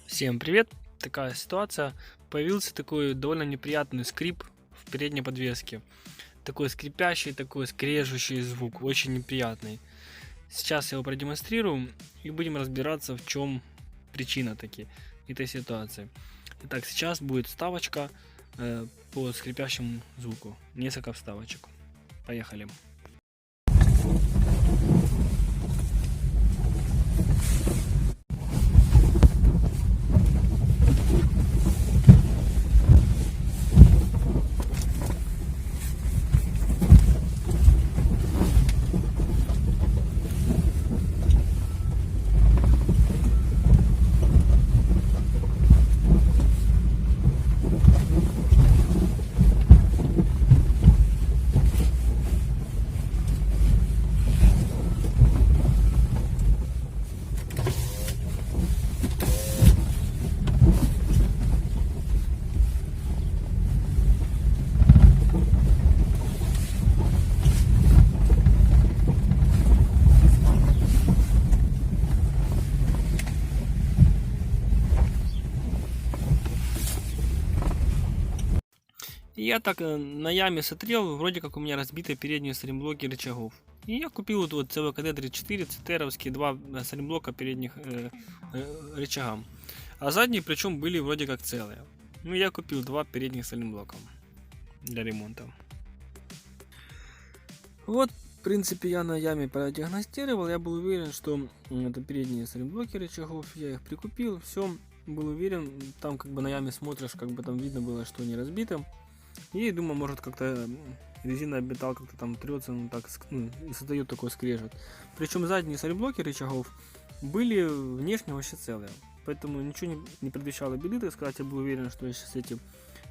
Всем привет! Такая ситуация. Появился такой довольно неприятный скрип в передней подвеске. Такой скрипящий, такой скрежущий звук, очень неприятный. Сейчас я его продемонстрирую и будем разбираться, в чем причина этой ситуации. Итак, сейчас будет вставочка по скрипящему звуку. Несколько вставочек. Поехали. И я так на яме смотрел, вроде как у меня разбиты передние сайлентблоки рычагов. И я купил вот CVKD34 ЦТРовские два сайлентблока передних рычагам. А задние причем были вроде как целые. Ну я купил два передних сайлентблока для ремонта. Вот, в принципе, я на яме продиагностировал. Я был уверен, что это передние сайлентблоки рычагов. Я их прикупил, все, был уверен. Там как бы на яме смотришь, как бы там видно было, что они разбиты. И думаю, может как-то резиновый металл как-то там трется, и создает такой скрежет. Причем задние сайлентблоки рычагов были внешне вообще целые. Поэтому ничего не предвещало беды, так сказать. Я был уверен, что я сейчас эти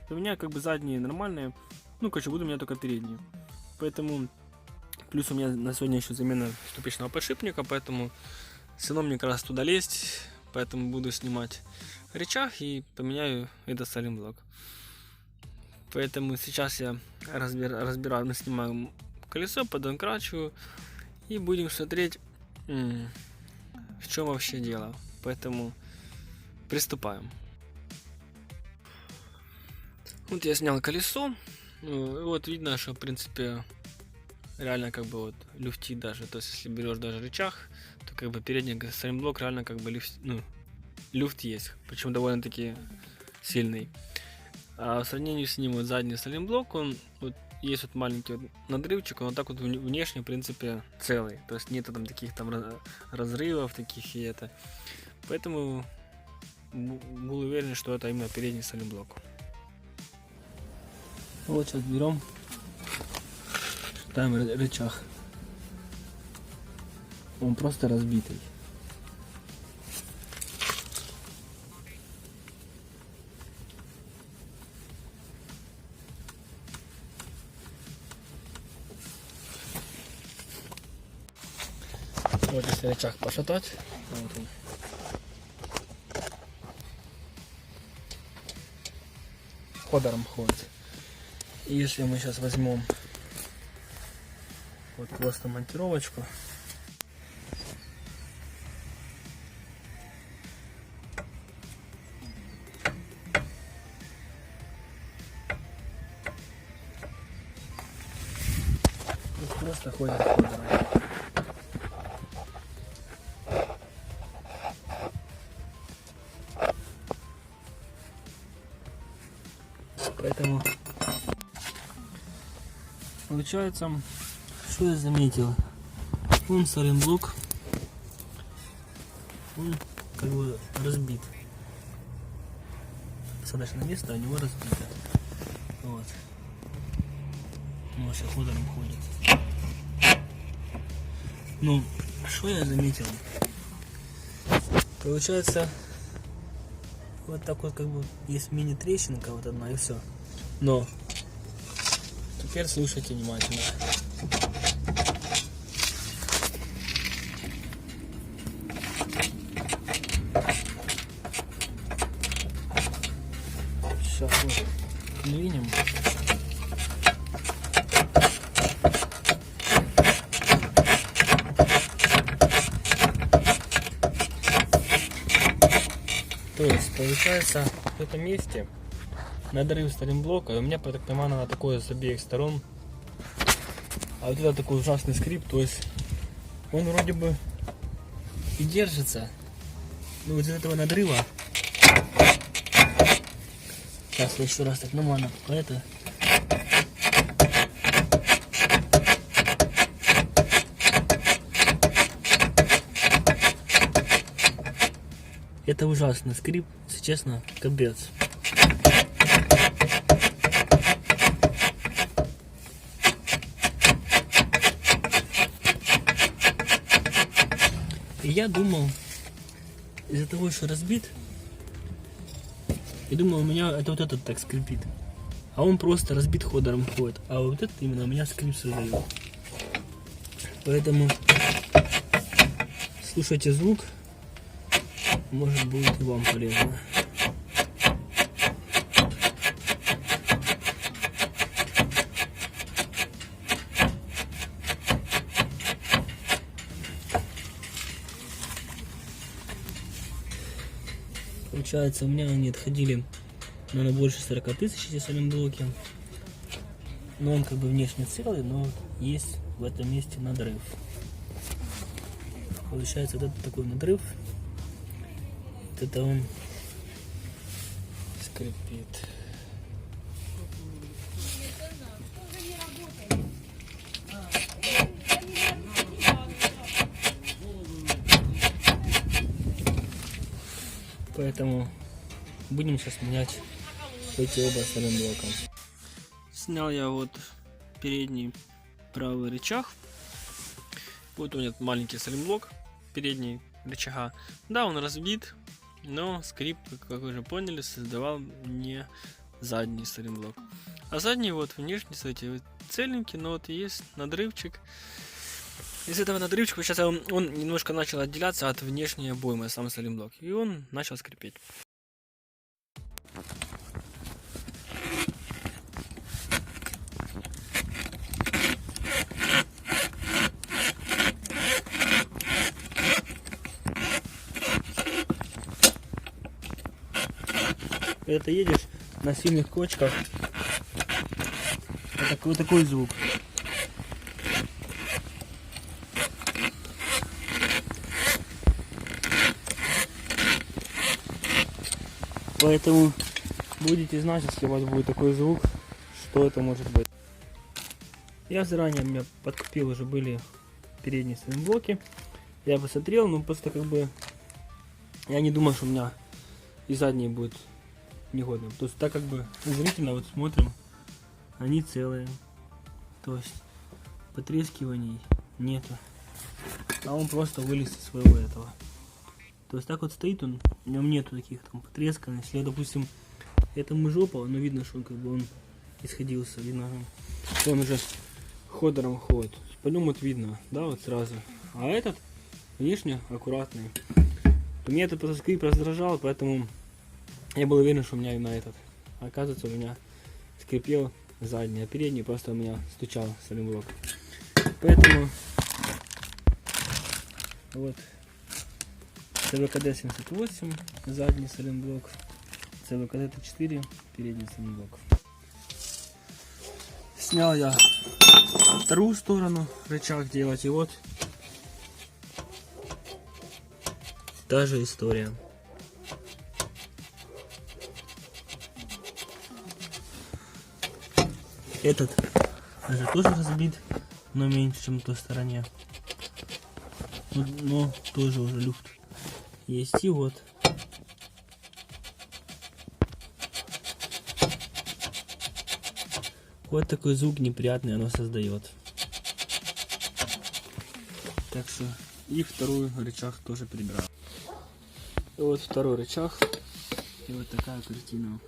поменяю, как бы задние нормальные. Ну, короче, буду у меня только передние. Поэтому плюс у меня на сегодня еще замена ступичного подшипника, поэтому все равно мне как раз туда лезть. Поэтому буду снимать рычаг и поменяю этот сайлентблок. Поэтому сейчас я разбираю, снимаем колесо, подонкрачиваю и будем смотреть, в чем вообще дело. Поэтому приступаем. Вот я снял колесо. Вот видно, что в принципе реально как бы вот люфтит даже. То есть если берешь даже рычаг, то как бы передний сайлентблок реально как бы люфт есть. Причем довольно-таки сильный. А в сравнении с ним вот задний сайлентблок, он вот есть вот маленький вот надрывчик, он вот так вот внешне в принципе целый, то есть нету там таких там разрывов таких и это. Поэтому был уверен, что это именно передний сайлентблок. Вот сейчас берем, ставим рычаг, он просто разбитый. Вот если рычаг пошатать, вот он. Ходором ходит. И если мы сейчас возьмем вот просто монтировочку, вот просто ходит ходором. Поэтому получается, что я заметил, он сайлентблок, он как бы разбит. Посадочное место у него разбито. Вот. Он вообще ходором ходит. Ну, что я заметил? Получается, вот так вот как бы есть мини-трещинка вот одна и все. Но теперь слушайте внимательно. Сейчас вот двинем. То есть, получается, в этом месте надрыв сталинблока, и у меня протектомана такое с обеих сторон. А вот это такой ужасный скрип, то есть он вроде бы и держится, но вот из этого надрыва. Сейчас я еще раз так нормально это. Это ужасный скрип, если честно, капец. И я думал, из-за того, что разбит, я думал, у меня это вот этот так скрипит. А он просто разбит ходором ходит. А вот это именно у меня скрип создает. Поэтому слушайте звук. Может, будет и вам полезно. Получается, у меня они отходили, наверное, больше 40 тысяч эти сталинблоки. Но он как бы внешне целый, но есть в этом месте надрыв. Получается, вот это такой надрыв. Вот это он скрипит. Поэтому будем сейчас менять эти оба сталинблока. Снял я вот передний правый рычаг. Вот у меня маленький сталинблок, передний рычага. Да, он разбит, но скрип, как вы уже поняли, создавал не задний сталинблок. А задний вот внешне, кстати, вот целенький, но вот есть надрывчик. Из этого надрывчика сейчас он немножко начал отделяться от внешней обоймы, сам сталинблок. И он начал скрипеть. Когда ты едешь на сильных кочках, вот такой звук. Поэтому будете знать, если у вас будет такой звук, что это может быть. Я заранее, у меня подкупил, уже были передние сталинблоки. Я посмотрел, но просто как бы я не думал, что у меня и задние будут негодным. То есть так как бы зрительно вот смотрим, они целые. То есть потрескиваний нету. А он просто вылез из своего этого. То есть так вот стоит он, в нем нету таких там потресканий. Если, допустим, этому жопа, но видно, что он как бы он исходился, видно, что он уже ходором ходит. По нему вот видно, да, вот сразу. А этот внешне аккуратный. Меня этот просто скрип раздражал, поэтому я был уверен, что у меня именно этот. А оказывается, у меня скрипел задний, а передний просто у меня стучал сталинблок. Поэтому вот ЦВКД-78, задний сталинблок, ЦВКД-4, передний сталинблок. Снял я вторую сторону, рычаг делать, и вот та же история. Этот даже тоже разбит, но меньше, чем в той стороне. Но тоже уже люфт есть. И вот вот такой звук неприятный оно создает. Так что и второй рычаг тоже перебираю. И вот второй рычаг. И вот такая картина.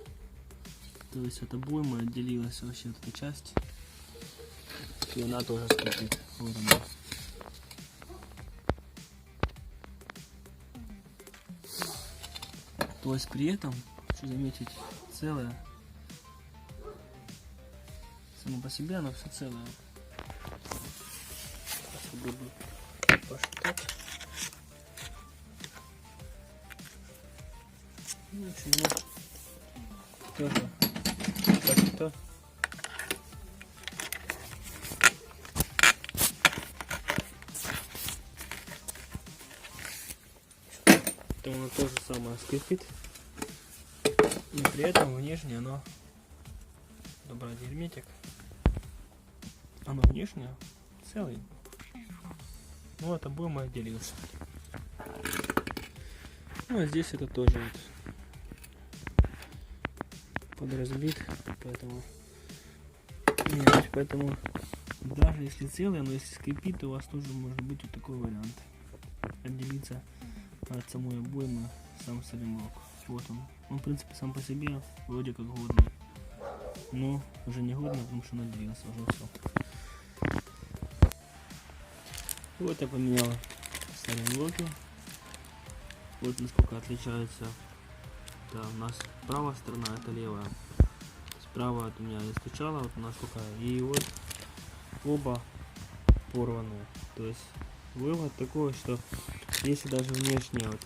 То есть от обоймы отделилась вообще эта часть. И она тоже скрипит. Вот она. То есть при этом, хочу заметить, целое. Само по себе оно все целое. Попробую пошатать. Ну, в общем, тоже так-то. То оно то же самое скрипит. И при этом внешне оно, добрать герметик, оно внешне целый. Ну, от обоймы отделился. Ну, а здесь это тоже вот подразбит, поэтому даже если целый, но если скрипит, то у вас тоже может быть вот такой вариант. Отделиться от самой обоймы сам салимблок. Вот он в принципе сам по себе вроде как годный, но уже не годный, потому что он отделился уже все. Вот я поменял салимблоки. Вот насколько отличается. Да, у нас правая сторона, это левая. Справа от меня я стучала, вот насколько, и вот оба порванные. То есть вывод такой, что если даже внешне вот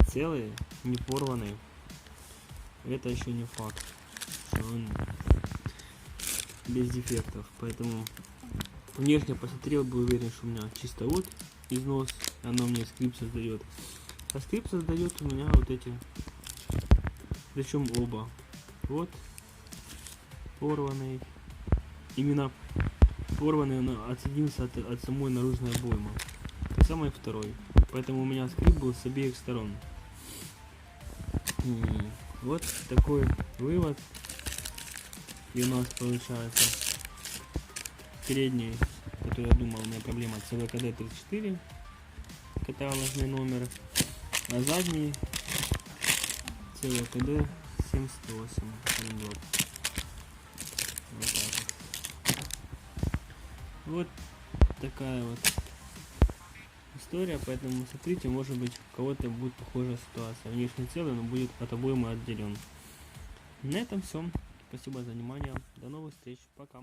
целые, не порванные, это еще не факт, что он без дефектов. Поэтому внешне посмотрел, был уверен, что у меня чисто вот износ, оно мне скрип создает. А скрип создает у меня вот эти, причем оба. Вот порванный, именно порванный, он отсоединился от самой наружной обоймы. Так самый второй. Поэтому у меня скрип был с обеих сторон. Вот такой вывод. И у нас получается передний, который я думал, у меня проблема ЦВКД 34, каталожный номер, а задний ЦВКД 708. Вот так вот. Вот такая вот история, поэтому смотрите, может быть у кого-то будет похожая ситуация. Внешне целый, но будет от обоймы отделен. На этом все. Спасибо за внимание. До новых встреч. Пока.